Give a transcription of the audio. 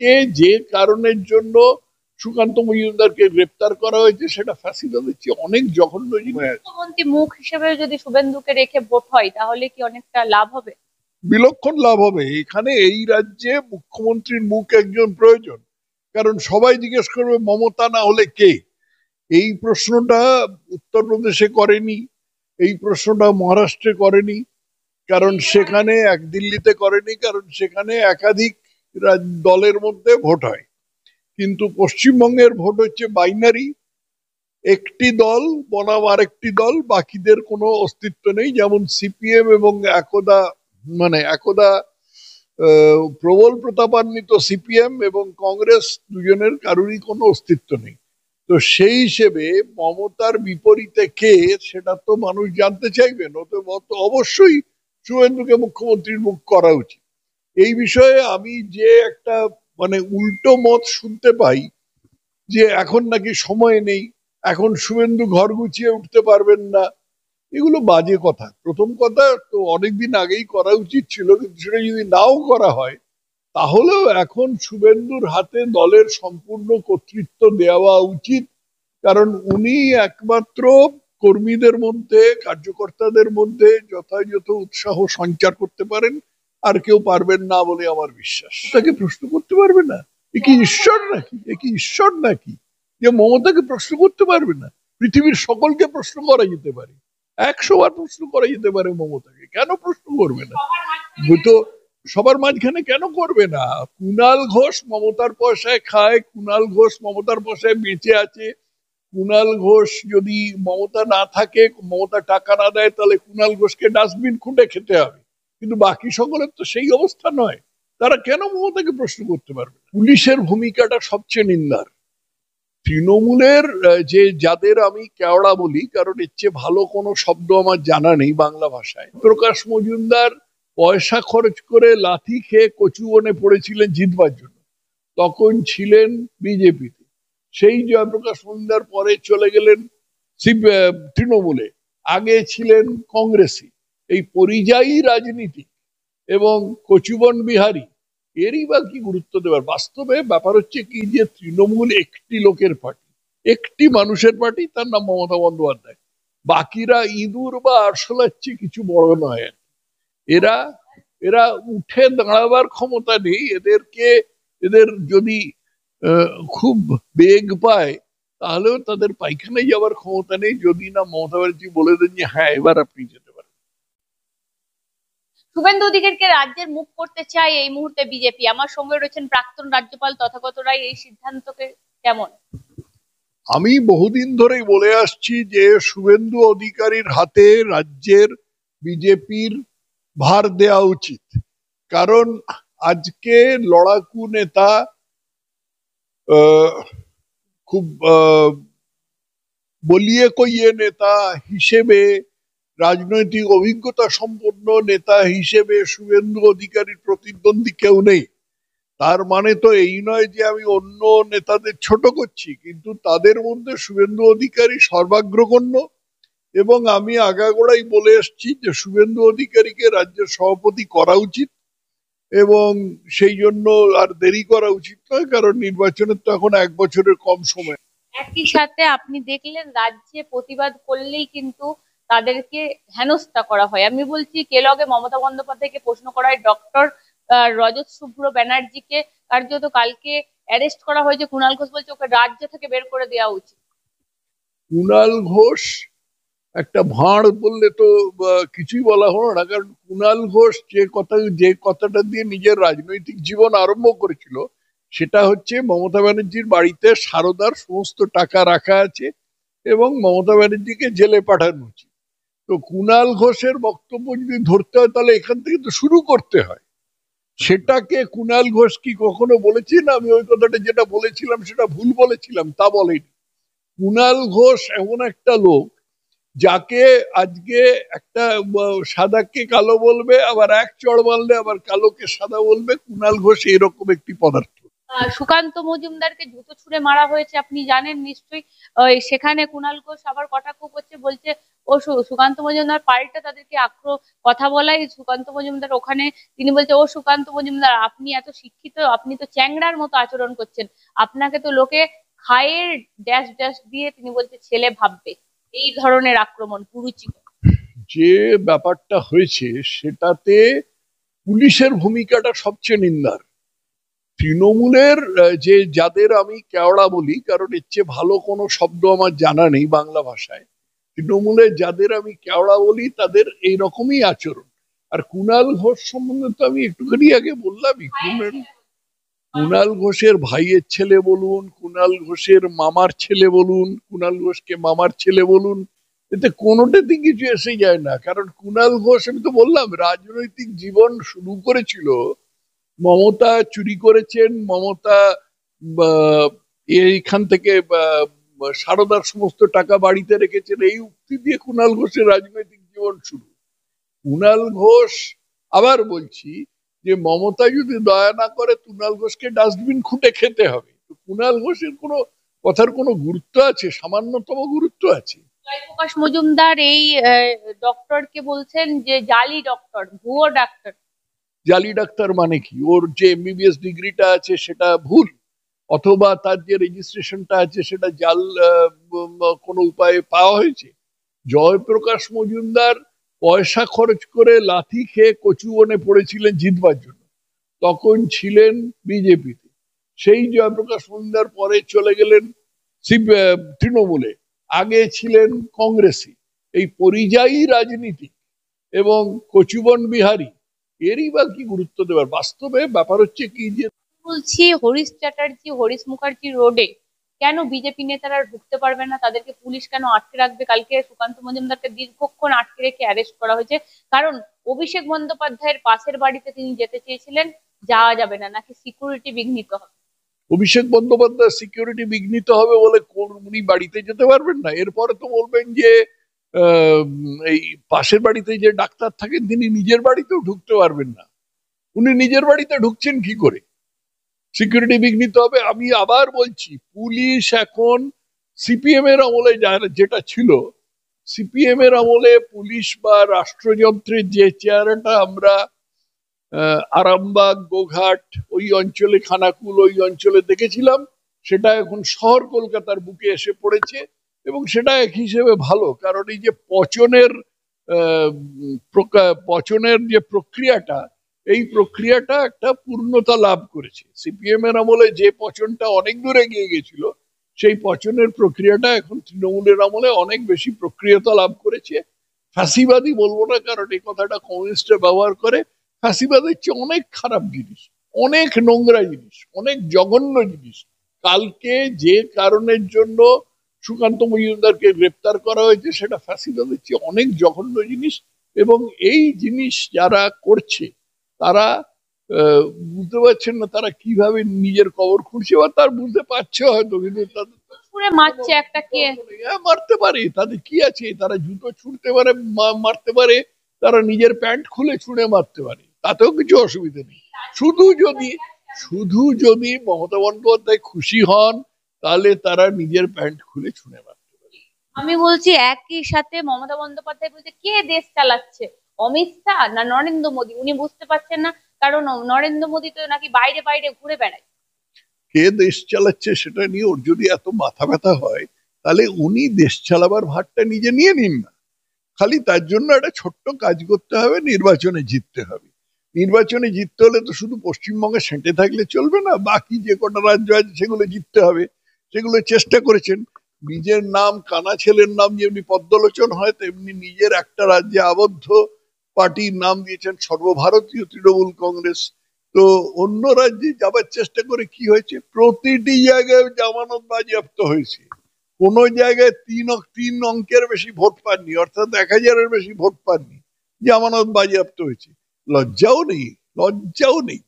আজকে যে কারণের জন্য সুকান্ত মজুমদারকে গ্রেপ্তার করা হয়েছে সেটা ফ্যাসিবাদের চেয়ে অনেক জঘন্য জিনিস। মুখ্যমন্ত্রী মুখ হিসেবে যদি শুভেন্দুকে রেখে ভোট হয় তাহলে কি অনেকটা লাভ হবে? বিলক্ষণ লাভ হবে। এখানে এই রাজ্যে মুখ্যমন্ত্রীর মুখ একজন প্রয়োজন, কারণ সবাই জিজ্ঞেস করবে মমতা না হলে কে। এই প্রশ্নটা উত্তরপ্রদেশে করেনি, এই প্রশ্নটা মহারাষ্ট্রে করেনি, কারণ সেখানে এক দিল্লিতে করেনি, কারণ সেখানে একাধিক দলের মধ্যে ভোট হয়। কিন্তু পশ্চিমবঙ্গের ভোট হচ্ছে বাইনারি, একটি দল বনাম আরেকটি দল, বাকিদের কোনো অস্তিত্ব নেই। যেমন সিপিএম এবং একদা প্রবল প্রতাপান্বিত সিপিএম এবং কংগ্রেস দুজনের কারোরই কোনো অস্তিত্ব নেই। তো সেই হিসেবে মমতার বিপরীতে কে সেটা তো মানুষ জানতে চাইবেন। তো অবশ্যই শুভেন্দুকে মুখ্যমন্ত্রীর মুখ করা উচিত। এই বিষয়ে আমি যে একটা উল্টো মত শুনতে পাই যে এখন নাকি সময় নেই, এখন শুভেন্দু ঘর গুছিয়ে উঠতে পারবেন না, এগুলো বাজে কথা। প্রথম কথা তো অনেকদিন আগেই করা উচিত ছিল, কিন্তু সেটা যদি নাও করা হয় তাহলেও এখন শুভেন্দুর হাতে দলের সম্পূর্ণ কর্তৃত্ব দেওয়া উচিত, কারণ উনি একমাত্র কর্মীদের মধ্যে, কার্যকর্তাদের মধ্যে যথাযথ উৎসাহ সঞ্চার করতে পারেন, আর কেউ পারবেন না বলে আমার বিশ্বাস। তাকে প্রশ্ন করতে পারবে না, এ কি ঈশ্বর নাকি? যে মমতাকে প্রশ্ন করতে পারবে না? পৃথিবীর সকলকে প্রশ্ন করা যেতে পারে, 100 বার প্রশ্ন করা যেতে পারে মমতাকে, কেন প্রশ্ন করবে না? তো সবার মাঝখানে কেন করবে না? কুণাল ঘোষ মমতার পয়সায় খায়, কুণাল ঘোষ মমতার পয়সায় বেঁচে আছে। কুণাল ঘোষ যদি মমতা না থাকে, মমতা টাকা না দেয়, তাহলে কুণাল ঘোষকে ডাস্টবিন খুঁটে খেতে হবে। কিন্তু বাকি সকলের তো সেই অবস্থা নয়। তারা কেন মমতাকে প্রশ্ন করতে পারবে? পুলিশের ভূমিকাটা সবচেয়ে নিন্দার। তৃণমূলের যাদের আমি কেওড়া বলি, কারণ এর চেয়ে ভালো কোনো শব্দ আমার জানা নেই বাংলা ভাষায়, প্রকাশ মজুমদার পয়সা খরচ করে লাথি খেয়ে কচুবনে পড়েছিলেন জিতবার জন্য, তখন ছিলেন বিজেপিতে। সেই জয়প্রকাশ মজুমদার পরে চলে গেলেন তৃণমূলে, আগে ছিলেন কংগ্রেসী। এই পরিযায়ী রাজনীতি এবং কচুবন বিহারী এরই বা কি গুরুত্ব দেবার? বাস্তবে ব্যাপার হচ্ছে কি, যে তৃণমূল একটি লোকের পার্টি, একটি মানুষের পার্টি, তার নাম মমতা বন্দ্যোপাধ্যায়। বাকিরা ইঁদুর বা আরশোলার চেয়ে কিছু বড় নয়। এরা এরা উঠে দাঁড়াবার ক্ষমতা নেই। এদের যদি খুব বেগ পায় তাহলেও তাদের পায়খানায় যাওয়ার ক্ষমতা নেই, যদি না মমতা ব্যানার্জি বলে দেন যে হ্যাঁ এবার আপনি যেতে পারেন। শুভেন্দু অধিকারীকে রাজ্যের মুখ করতে চায় এই মুহূর্তে বিজেপি। আমার সঙ্গে রয়েছেন প্রাক্তন রাজ্যপাল তথাগত রায়। এই সিদ্ধান্তকে কেমন? আমি বহুদিন ধরেই বলে আসছি যে শুভেন্দু অধিকারীর হাতে রাজ্যের বিজেপির ভার দেওয়া উচিত, কারণ আজকে লড়াকু নেতা, খুব বলিয়ে কইয়ে নেতা হিসেবে, রাজনৈতিক অভিজ্ঞতা সম্পন্ন নেতা হিসেবে শুভেন্দু অধিকারীর প্রতিদ্বন্দ্বী কেউ নেই। তার মানে তো এই নয় যে আমি অন্য নেতাদের ছোট করছি, কিন্তু তাদের মধ্যে শুভেন্দু অধিকারী সর্বাগ্রগণ্য। এবং আমি আগাগোড়াই বলে এসছি যে শুভেন্দু অধিকারীকে রাজ্যের সভাপতি করা উচিত, এবং সেই জন্য আর দেরি করা উচিত নয়, কারণ নির্বাচনের তো এখন 1 বছরের কম সময়। একই সাথে আপনি দেখলেন রাজ্যে প্রতিবাদ করলেই কিন্তু তাদেরকে হেনস্থা করা হয়। আমি বলছি, কেলগে মমতা বন্দ্যোপাধ্যায়কে প্রশ্ন করা হয়, ডক্টর রজত শুভ্র ব্যানার্জিকে কার্যত কালকে অ্যারেস্ট করা হয়েছে। কুণাল ঘোষ বলছে ওকে রাজ্য থেকে বের করে দেওয়া উচিত। কুণাল ঘোষ একটা ভাঁড় বললে তো কিছুই বলা হলো না, কারণ কুণাল ঘোষ যে কথাটা দিয়ে নিজের রাজনৈতিক জীবন আরম্ভ করেছিল, সেটা হচ্ছে মমতা ব্যানার্জির বাড়িতে সারদার সমস্ত টাকা রাখা আছে এবং মমতা ব্যানার্জিকে জেলে পাঠানো উচিত। তো কুণাল ঘোষের বক্তব্য যদি ধরতে হয় তাহলে এখান থেকে তো শুরু করতে হয়। সেটাকে কুণাল ঘোষ কি কখনো বলেছি না আমি ওই কথাটা যেটা বলেছিলাম সেটা ভুল বলেছিলাম? তা বলেনি। কুণাল ঘোষ এমন একটা লোক যাকে আজকে একটা সাদাকে কালো বলবে, আবার এক চড় মারলে আবার কালোকে সাদা বলবে। কুণাল ঘোষ এরকম একটি পদার্থ। সুকান্ত মজুমদারকে জুতো ছুঁড়ে মারা হয়েছে, আপনি জানেন নিশ্চয়ই। সেখানে কুণাল ঘোষ আবার কটাক্ষ করছে, বলছে ও সুকান্ত মজুমদার পাল্টা তাদেরকে কথা বলাই সুকান্ত মজুমদার ওখানে তিনি বলছে, ও সুকান্ত মজুমদার আপনি এত শিক্ষিত, আপনি তো চ্যাংড়ার মতো আচরণ করছেন, আপনাকে তো লোকে খায়ের ড্যাশ ড্যাশ দিয়ে তিনি বলছে ছেলে ভাববে। এই ধরনের আক্রমণ কুরুচি। যে ব্যাপারটা হয়েছে সেটাতে পুলিশের ভূমিকাটা সবচেয়ে নিন্দার। তৃণমূলের যে যাদের আমি কেওড়া বলি, কারণ এর চেয়ে ভালো কোনো শব্দ আমার জানা নেই বাংলা ভাষায়, তৃণমূলের যাদের আমি কেওড়া বলি তাদের এইরকমই আচরণ। আর কুণাল ঘোষ সম্বন্ধে তো আমি একটুখানি আগে বললামই, কুণাল ঘোষের ভাইয়ের ছেলে বলুন, কুণাল ঘোষের মামার ছেলে বলুন, কুণাল ঘোষকে মামার ছেলে বলুন, এতে কোনোটাতে কিছু এসে যায় না। কারণ কুণাল ঘোষ, আমি তো বললাম, রাজনৈতিক জীবন শুরু করেছিল, মমতা চুরি করেছেন, মমতা এইখান থেকে সারদার সমস্ত টাকা বাড়িতে রেখেছেন, এই উক্তি দিয়ে কুণাল ঘোষের রাজনৈতিক জীবন শুরু। কুণাল ঘোষ, আবার বলছি যে মমতা যদি দয়া না করে কুণাল ঘোষকে ডাস্টবিন খুঁটে খেতে হবে। কুণাল ঘোষের কোনো কথার কোনো গুরুত্ব আছে? সামান্যতম গুরুত্ব আছে? জয়প্রকাশ মজুমদার এই ডক্টরকে বলছেন যে জালি ডক্টর, ভুয়ো ডাক্তার। জালি ডাক্তার মানে কি? ওর যে এমবিবিএস ডিগ্রিটা আছে সেটা ভুল, অথবা তার যে রেজিস্ট্রেশনটা আছে সেটা জাল কোনো উপায়ে পাওয়া হয়েছে। জয়প্রকাশ মজুমদার পয়সা খরচ করে লাথি খেয়ে কচুবনে পড়েছিলেন জিতবার জন্য, তখন ছিলেন বিজেপিতে। সেই জয়প্রকাশ মজুমদার পরে চলে গেলেন তৃণমূলে, আগে ছিলেন কংগ্রেসে। এই পরিযায়ী রাজনীতি এবং কচুবন বিহারী, এরই বা কি গুরুত্ব দেওয়ার? বাস্তবে ব্যাপার হচ্ছে কি, যে বলছি হরিশ চ্যাটার্জি, হরিশ মুখার্জি রোডে কেন বিজেপি নেতারা ঢুকতে পারবে না? তাদেরকে পুলিশ কেন আটকে রাখবে? কালকে সুকান্ত মজুমদারকে দীর্ঘক্ষণ আটকে রেখে অ্যারেস্ট করা হয়েছে, কারণ অভিষেক বন্দ্যোপাধ্যায়ের পাশের বাড়িতে তিনি যেতে চেয়েছিলেন, যাওয়া যাবে না, নাকি সিকিউরিটি বিঘ্নিত হবে। অভিষেক বন্দ্যোপাধ্যায় সিকিউরিটি বিঘ্নিত হবে বলে উনি বাড়িতে যেতে পারবেন না? এরপরে তো বলবেন যে এই পাশের বাড়িতে যে ডাক্তার থাকেন তিনি নিজের বাড়িতেও ঢুকতে পারবেন না। উনি নিজের বাড়িতে ঢুকছেন কি করে? সিকিউরিটি বিঘ্নিত হবে। আমি আবার বলছি, পুলিশ এখন সিপিএম এর আমলে যেটা ছিল, সিপিএম এর আমলে পুলিশ বা রাষ্ট্রযন্ত্রের যে চেহারাটা আমরা আরামবাগ, গোঘাট, ওই অঞ্চলে, খানাকুল, ওই অঞ্চলে দেখেছিলাম, সেটা এখন শহর কলকাতার বুকে এসে পড়েছে। এবং সেটা এক হিসেবে ভালো, কারণ এই যে পচনের যে প্রক্রিয়াটা, এই প্রক্রিয়াটা একটা পূর্ণতা লাভ করেছে। সিপিএম এর আমলে যে পচনটা অনেক দূরে গিয়ে গেছিল, সেই পচনের প্রক্রিয়াটা এখন তৃণমূলের আমলে অনেক বেশি প্রক্রিয়তা লাভ করেছে। ফাঁসিবাদী বলবো না, কারণ এই কথাটা কমিউনিস্টরা ব্যবহার করে। ফাঁসিবাদ হচ্ছে অনেক খারাপ জিনিস, অনেক নোংরা জিনিস, অনেক জঘন্য জিনিস। কালকে যে কারণের জন্য সুকান্ত মজুমদারকে গ্রেপ্তার করা হয়েছে, সেটা ফ্যাসিবাদ হচ্ছে অনেক জঘন্য জিনিস। এবং এই জিনিস যারা করছে তারা বুঝতে পারছেন না তারা কিভাবে নিজের কবর খুঁড়ছে, বা তার বুঝতে পারছে হয়তো, কিন্তু তাদের মারছে একটা কে মারতে পারে, তাদের কি আছে? তারা জুতো ছুঁড়তে পারে, মারতে পারে, তারা নিজের প্যান্ট খুলে ছুঁড়ে মারতে পারে, তাতেও কিছু অসুবিধা নেই। শুধু যদি মমতা বন্দ্যোপাধ্যায় খুশি হন, তাহলে তারা নিজের প্যান্ট খুলে ছুঁড়ে মারতে পারে। আমি বলছি একই সাথে মমতা বন্দ্যোপাধ্যায় বলছে কে দেশ চালাচ্ছে, অমিত শাহ না নরেন্দ্র মোদী? উনি বুঝতে পারছেন না, কারণ নরেন্দ্র মোদী তো নাকি বাইরে বাইরে ঘুরে বেড়ায়। কে দেশ চালাচ্ছে সেটা নিয়ে ওর যদি এত মাথা ব্যথা হয়, তাহলে উনি দেশ চালাবার ভারটা নিজে নিয়ে নিন না। খালি তার জন্য একটা ছোট্ট কাজ করতে হবে, নির্বাচনে জিততে হবে। নির্বাচনে জিততে হলে তো শুধু পশ্চিমবঙ্গে সেঁটে থাকলে চলবে না, বাকি যে কটা রাজ্য আছে সেগুলো জিততে হবে। সেগুলো চেষ্টা করেছেন। নিজের নাম, কানা ছেলের নাম যেমনি পদ্মলোচন হয়, তেমনি নিজের একটা রাজ্যে আবদ্ধ পার্টির নাম দিয়েছেন সর্বভারতীয় তৃণমূল কংগ্রেস। তো অন্য রাজ্যে যাবার চেষ্টা করে কি হয়েছে? প্রতিটি জায়গায় জামানত বাজেয়াপ্ত হয়েছে। কোন জায়গায় তিন অঙ্কের বেশি ভোট পাননি, অর্থাৎ 1000-এর বেশি ভোট পাননি, জামানত বাজেয়াপ্ত হয়েছে। লজ্জাও নেই, লজ্জাও নেই।